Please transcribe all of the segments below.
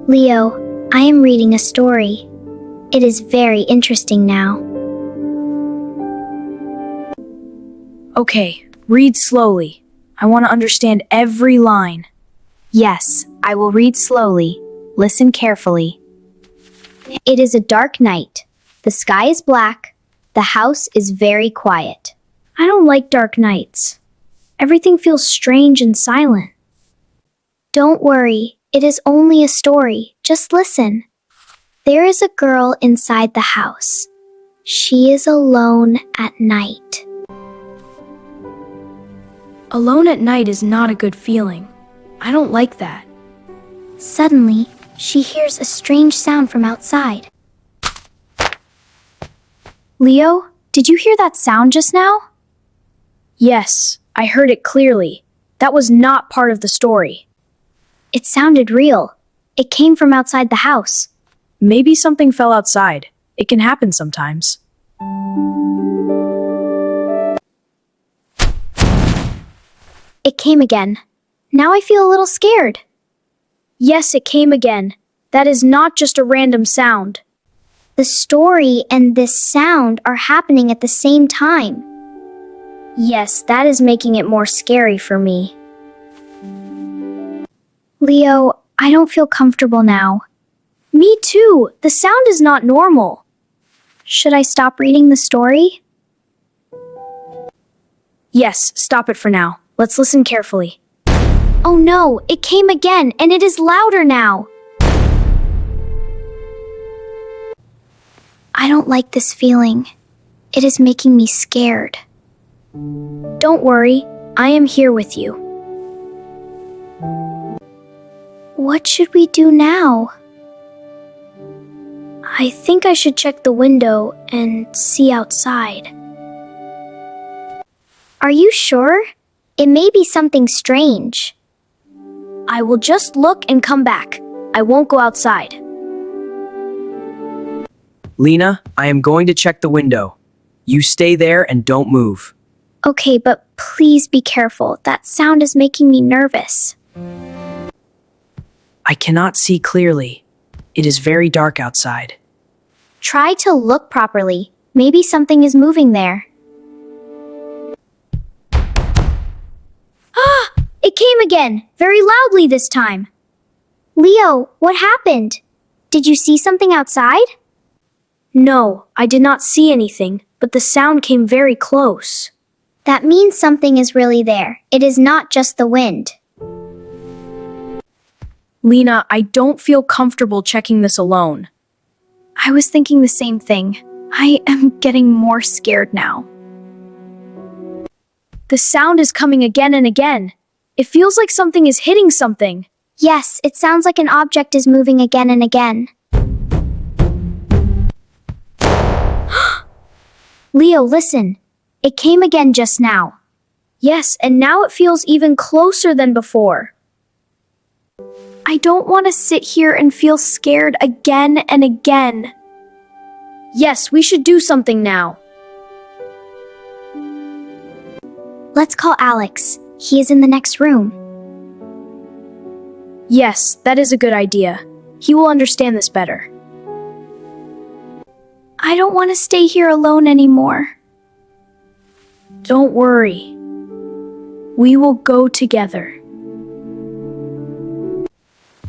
Leo, I am reading a story. It is very interesting now. Okay, read slowly. I want to understand every line. Yes, I will read slowly. Listen carefully. It is a dark night. The sky is black. The house is very quiet. I don't like dark nights. Everything feels strange and silent. Don't worry, it is only a story. Just listen. There is a girl inside the house. She is alone at night. Alone at night is not a good feeling. I don't like that. Suddenly, she hears a strange sound from outside. Leo, did you hear that sound just now? Yes, I heard it clearly. That was not part of the story. It sounded real. It came from outside the house. Maybe something fell outside. It can happen sometimes. It came again. Now I feel a little scared. Yes, it came again. That is not just a random sound. The story and this sound are happening at the same time. Yes, that is making it more scary for me. Leo, I don't feel comfortable now. Me too. The sound is not normal. Should I stop reading the story? Yes, stop it for now. Let's listen carefully. Oh no, it came again and it is louder now. I don't like this feeling. It is making me scared. Don't worry, I am here with you. What should we do now? I think I should check the window and see outside. Are you sure? It may be something strange. I will just look and come back. I won't go outside. Lina, I am going to check the window. You stay there and don't move. Okay, but please be careful. That sound is making me nervous. I cannot see clearly. It is very dark outside. Try to look properly. Maybe something is moving there. Ah! It came again, very loudly this time. Leo, what happened? Did you see something outside? No, I did not see anything, but the sound came very close. That means something is really there. It is not just the wind. Lina, I don't feel comfortable checking this alone. I was thinking the same thing. I am getting more scared now. The sound is coming again and again. It feels like something is hitting something. Yes, it sounds like an object is moving again and again. Leo, listen. It came again just now. Yes, and now it feels even closer than before. I don't want to sit here and feel scared again and again. Yes, we should do something now. Let's call Alex. He is in the next room. Yes, that is a good idea. He will understand this better. I don't want to stay here alone anymore. Don't worry. We will go together.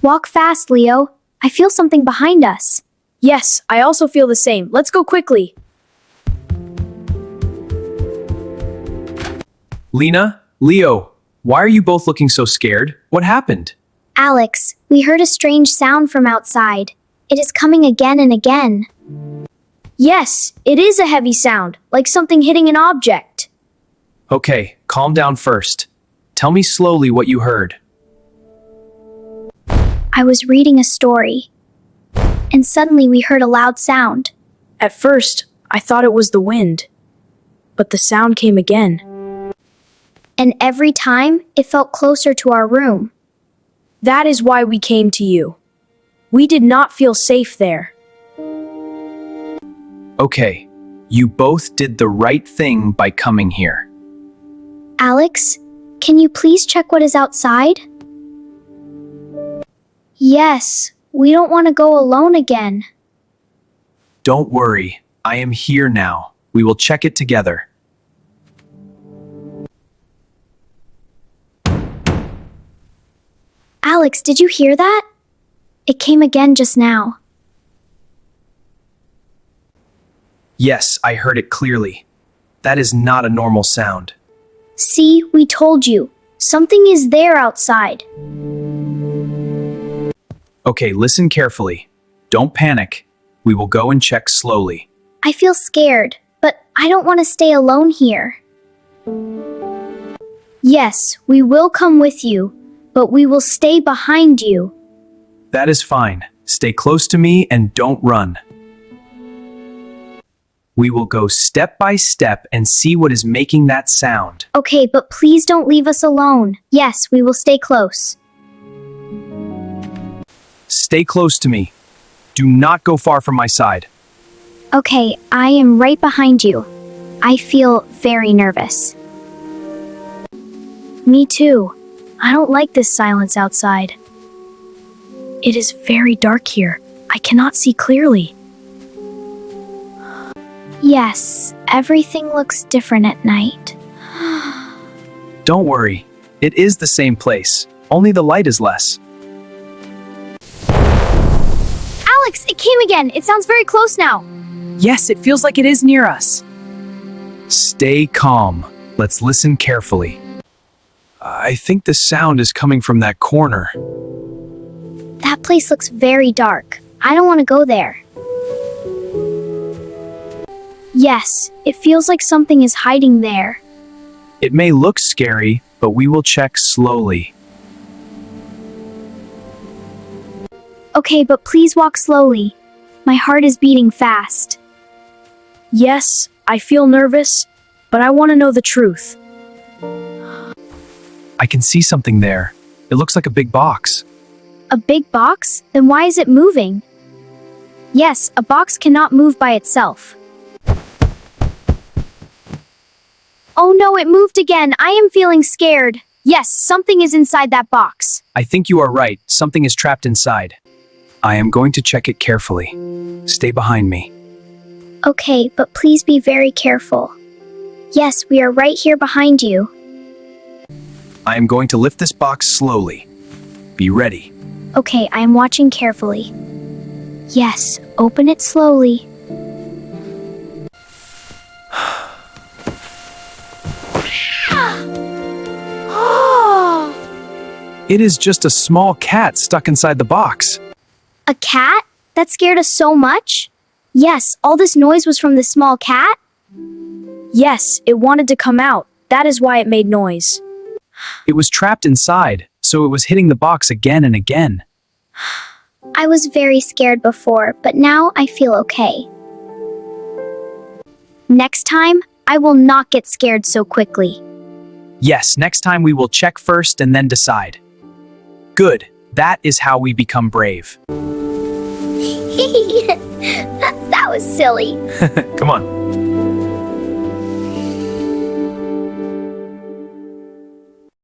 Walk fast, Leo. I feel something behind us. Yes, I also feel the same. Let's go quickly. Lina, Leo, why are you both looking so scared? What happened? Alex, we heard a strange sound from outside. It is coming again and again. Yes, it is a heavy sound, like something hitting an object. Okay, calm down first. Tell me slowly what you heard. I was reading a story, and suddenly we heard a loud sound. At first, I thought it was the wind, but the sound came again. And every time, it felt closer to our room. That is why we came to you. We did not feel safe there. Okay, you both did the right thing by coming here. Alex, can you please check what is outside? Yes, We don't want to go alone again. Don't worry, I am here now. We will check it together. Alex, did you hear that? It came again just now. Yes, I heard it clearly. That is not a normal sound. See, we told you. Something is there outside. Okay, listen carefully. Don't panic. We will go and check slowly. I feel scared, but I don't want to stay alone here. Yes, we will come with you, but we will stay behind you. That is fine. Stay close to me and don't run. We will go step by step and see what is making that sound. Okay, but please don't leave us alone. Yes, we will stay close. Stay close to me. Do not go far from my side. Okay, I am right behind you. I feel very nervous. Me too. I don't like this silence outside. It is very dark here. I cannot see clearly. Yes, everything looks different at night. Don't worry. It is the same place. Only the light is less. Alex, it came again. It sounds very close now. Yes, it feels like it is near us. Stay calm. Let's listen carefully. I think the sound is coming from that corner. That place looks very dark. I don't want to go there. Yes, it feels like something is hiding there. It may look scary, but we will check slowly. Okay, but please walk slowly. My heart is beating fast. Yes, I feel nervous, but I want to know the truth. I can see something there. It looks like a big box. A big box? Then why is it moving? Yes, a box cannot move by itself. Oh no, it moved again. I am feeling scared. Yes, something is inside that box. I think you are right. Something is trapped inside. I am going to check it carefully. Stay behind me. Okay, but please be very careful. Yes, we are right here behind you. I am going to lift this box slowly. Be ready. Okay, I am watching carefully. Yes, open it slowly. It is just a small cat stuck inside the box. A cat? That scared us so much? Yes, all this noise was from the small cat? Yes, it wanted to come out. That is why it made noise. It was trapped inside, so it was hitting the box again and again. I was very scared before, but now I feel okay. Next time, I will not get scared so quickly. Yes, next time we will check first and then decide. Good. That is how we become brave. That was silly. Come on.